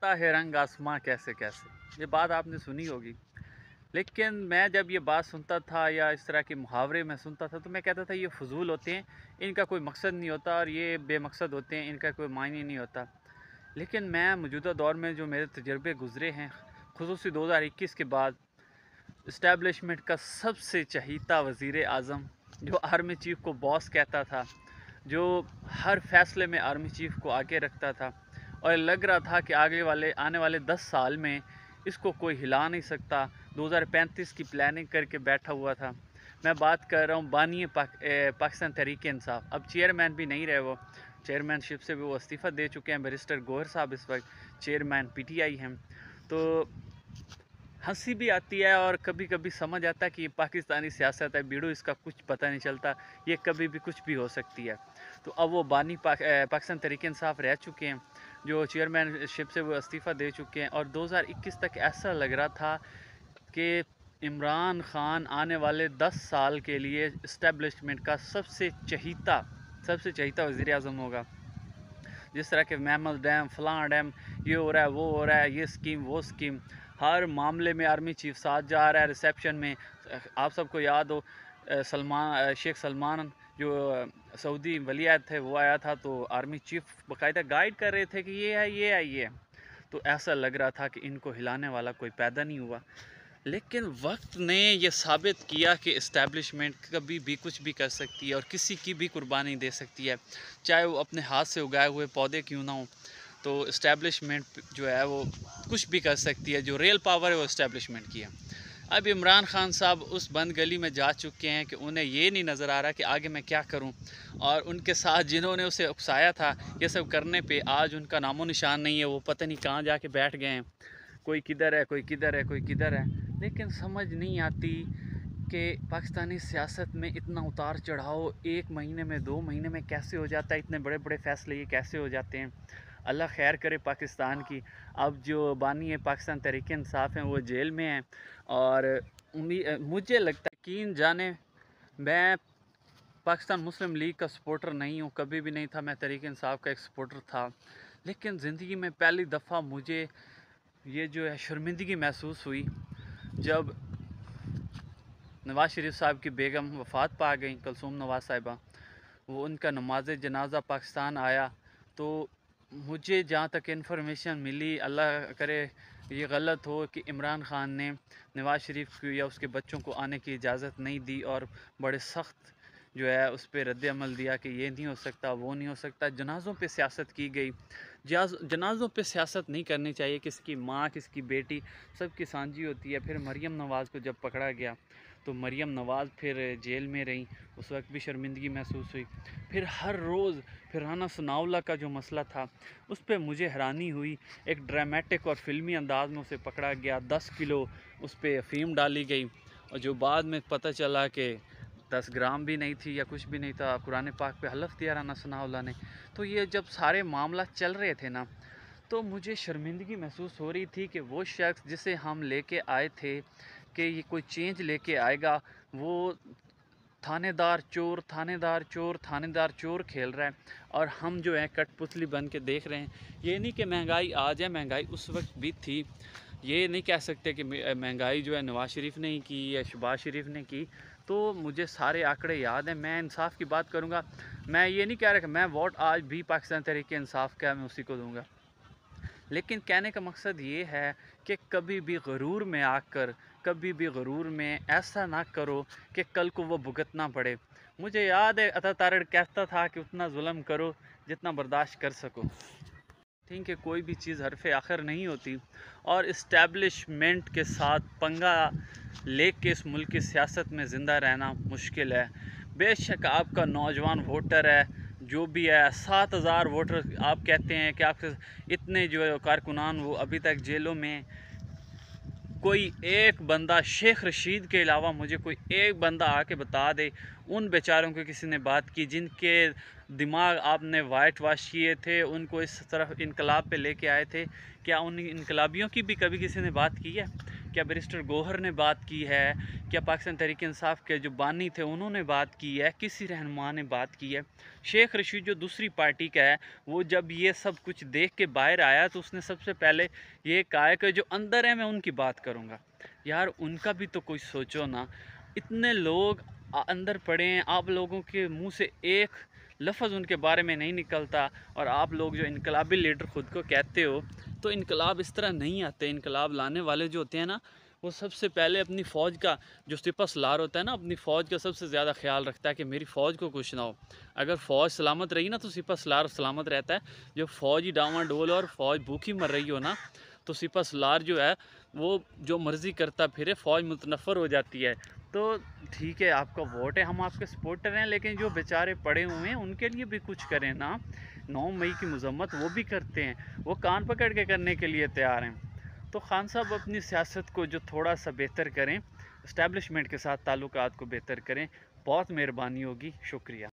बदलता है रंग आसमां कैसे कैसे, ये बात आपने सुनी होगी। लेकिन मैं जब ये बात सुनता था या इस तरह के मुहावरे में सुनता था तो मैं कहता था ये फजूल होते हैं, इनका कोई मकसद नहीं होता और ये बेमकसद होते हैं, इनका कोई मायने नहीं होता। लेकिन मैं मौजूदा दौर में जो मेरे तजर्बे गुजरे हैं, खुसूसी 2021 के बाद, इस्टेब्लिशमेंट का सबसे चहीता वज़ीर आज़म, जो आर्मी चीफ़ को बॉस कहता था, जो हर फैसले में आर्मी चीफ़ को आगे रखता था, और लग रहा था कि आने वाले 10 साल में इसको कोई हिला नहीं सकता, 2035 की प्लानिंग करके बैठा हुआ था। मैं बात कर रहा हूँ बानी पाकिस्तान तहरीक इंसाफ। अब चेयरमैन भी नहीं रहे वो, चेयरमैनशिप से भी वो इस्तीफ़ा दे चुके हैं। बैरिस्टर गोहर साहब इस वक्त चेयरमैन PTI हैं। तो हंसी भी आती है और कभी कभी समझ आता है कि ये पाकिस्तानी सियासत है, बीड़ू इसका कुछ पता नहीं चलता, ये कभी भी कुछ भी हो सकती है। तो अब वो पाकिस्तान तहरीक इंसाफ रह चुके हैं, जो चेयरमैनशिप से वो इस्तीफ़ा दे चुके हैं। और 2021 तक ऐसा लग रहा था कि इमरान खान आने वाले 10 साल के लिए इस्टेब्लिशमेंट का सबसे चहीता वज़ीर आज़म होगा। जिस तरह के मैमल डैम, फलां डैम, ये हो रहा है, वो हो रहा है, ये स्कीम, वो स्कीम, हर मामले में आर्मी चीफ साथ जा रहा है। रिसेप्शन में आप सबको याद हो, शेख सलमान जो सऊदी वलीअहद थे, वो आया था, तो आर्मी चीफ बाकायदा गाइड कर रहे थे कि ये है, ये है, ये है। तो ऐसा लग रहा था कि इनको हिलाने वाला कोई पैदा नहीं हुआ। लेकिन वक्त ने ये साबित किया कि इस्टेब्लिशमेंट कभी भी कुछ भी कर सकती है और किसी की भी कुर्बानी दे सकती है, चाहे वो अपने हाथ से उगाए हुए पौधे क्यों ना हो। तो इस्टेब्लिशमेंट जो है वो कुछ भी कर सकती है, जो रियल पावर है वो इस्टेब्लिशमेंट की है। अब इमरान खान साहब उस बंद गली में जा चुके हैं कि उन्हें ये नहीं नज़र आ रहा कि आगे मैं क्या करूं, और उनके साथ जिन्होंने उसे उकसाया था ये सब करने पे, आज उनका नामो निशान नहीं है। वो पता नहीं कहाँ जाके बैठ गए हैं, कोई किधर है, कोई किधर है, कोई किधर है। लेकिन समझ नहीं आती कि पाकिस्तानी सियासत में इतना उतार चढ़ाव 1 महीने में, 2 महीने में कैसे हो जाता है, इतने बड़े बड़े फैसले ये कैसे हो जाते हैं। अल्लाह खैर करे पाकिस्तान की। अब जो बानी है पाकिस्तान तहरीक इंसाफ हैं, वो जेल में हैं, और मुझे लगता है कि जाने, मैं पाकिस्तान मुस्लिम लीग का सपोर्टर नहीं हूँ, कभी भी नहीं था। मैं तहरीक इंसाफ का एक सपोर्टर था। लेकिन ज़िंदगी में पहली दफ़ा मुझे ये जो है शर्मिंदगी महसूस हुई जब नवाज़ शरीफ साहब की बेगम वफ़ात पा गई, कुलसूम नवाज़ साहिबा। वो उनका नमाज जनाजा पाकिस्तान आया, तो मुझे जहाँ तक इन्फॉर्मेशन मिली, अल्लाह करे ये गलत हो, कि इमरान ख़ान ने नवाज़ शरीफ को या उसके बच्चों को आने की इजाज़त नहीं दी, और बड़े सख्त जो है उस पर रद्द अमल दिया कि ये नहीं हो सकता, वो नहीं हो सकता। जनाज़ों पे सियासत की गई। जनाज़ों पे सियासत नहीं करनी चाहिए, किसकी माँ, किसकी बेटी, सबकी सांझी होती है। फिर मरीम नवाज़ को जब पकड़ा गया तो मरीम नवाज़ फिर जेल में रहीं, उस वक्त भी शर्मिंदगी महसूस हुई। फिर हर रोज़ फिर राना सनाउल्लाह का जो मसला था उस पर मुझे हैरानी हुई। एक ड्रामेटिक और फिल्मी अंदाज में उसे पकड़ा गया, 10 किलो उस पर अफीम डाली गई, और जो बाद में पता चला कि 10 ग्राम भी नहीं थी या कुछ भी नहीं था। कुरान पाक पे हलफ दिया राना सनाउल्लाह ने। तो ये जब सारे मामला चल रहे थे ना, तो मुझे शर्मिंदगी महसूस हो रही थी कि वो शख्स जिसे हम लेके आए थे कि ये कोई चेंज लेके आएगा, वो थानेदार चोर, थानेदार चोर, थानेदार चोर खेल रहा है, और हम जो है कठपुतली बन के देख रहे हैं। ये नहीं कि महंगाई आज है, महंगाई उस वक्त भी थी। ये नहीं कह सकते कि महंगाई जो है नवाज़ शरीफ ने की या शहबाज शरीफ ने की। तो मुझे सारे आंकड़े याद हैं, मैं इंसाफ की बात करूँगा। मैं ये नहीं कह रहा कि मैं वोट आज भी पाकिस्तान तहरीक इंसाफ का मैं उसी को दूँगा, लेकिन कहने का मकसद ये है कि कभी भी गरूर में आकर, कभी भी गरूर में ऐसा ना करो कि कल को वो भुगतना पड़े। मुझे याद है अता तारड़ कहता था कि उतना जुल्म करो जितना बर्दाश्त कर सको। थिंक कि कोई भी चीज़ हरफ आखिर नहीं होती, और इस्टेब्लिशमेंट के साथ पंगा लेके इस मुल्क की सियासत में ज़िंदा रहना मुश्किल है। बेशक आपका नौजवान वोटर है, जो भी है, 7,000 वोटर आप कहते हैं कि आपके इतने जो है कारकुनान वो अभी तक जेलों में। कोई एक बंदा, शेख रशीद के अलावा मुझे कोई एक बंदा आके बता दे उन बेचारों को किसी ने बात की जिनके दिमाग आपने वाइट वाश किए थे, उनको इस तरफ इनकलाब पे लेके आए थे। क्या उन इनकलाबियों की भी कभी किसी ने बात की है? क्या बैरिस्टर गौहर ने बात की है, क्या पाकिस्तान तहरीक इंसाफ के जो बानी थे उन्होंने बात की है, किसी रहनुमा ने बात की है? शेख रशीद जो दूसरी पार्टी का है, वो जब ये सब कुछ देख के बाहर आया तो उसने सबसे पहले ये कहा है कि जो अंदर है मैं उनकी बात करूँगा। यार उनका भी तो कोई सोचो ना, इतने लोग अंदर पड़े हैं, आप लोगों के मुंह से एक लफ्ज़ उनके बारे में नहीं निकलता, और आप लोग जो इनकलाबी लीडर ख़ुद को कहते हो, तो इनकलाब इस तरह नहीं आते। इनकलाब लाने वाले जो होते हैं ना, वो सबसे पहले अपनी फ़ौज का, जो सिपह सलार होता है ना, अपनी फ़ौज का सबसे ज़्यादा ख्याल रखता है कि मेरी फ़ौज को कुछ ना हो। अगर फ़ौज सलामत रही ना तो सिपह सलार सलामत रहता है। जो फ़ौज ही डावाडोल और फ़ौज भूखी मर रही हो ना, तो सिपह सलार जो है वो जो मर्ज़ी करता फिरे, फ़ौज मुतनफ़र हो जाती है। तो ठीक है, आपका वोट है, हम आपके सपोर्टर हैं, लेकिन जो बेचारे पड़े हुए हैं उनके लिए भी कुछ करें ना। 9 मई की मजम्मत वो भी करते हैं, वो कान पकड़ के करने के लिए तैयार हैं। तो खान साहब अपनी सियासत को जो थोड़ा सा बेहतर करें, इस्टेब्लिशमेंट के साथ ताल्लुकात को बेहतर करें, बहुत मेहरबानी होगी। शुक्रिया।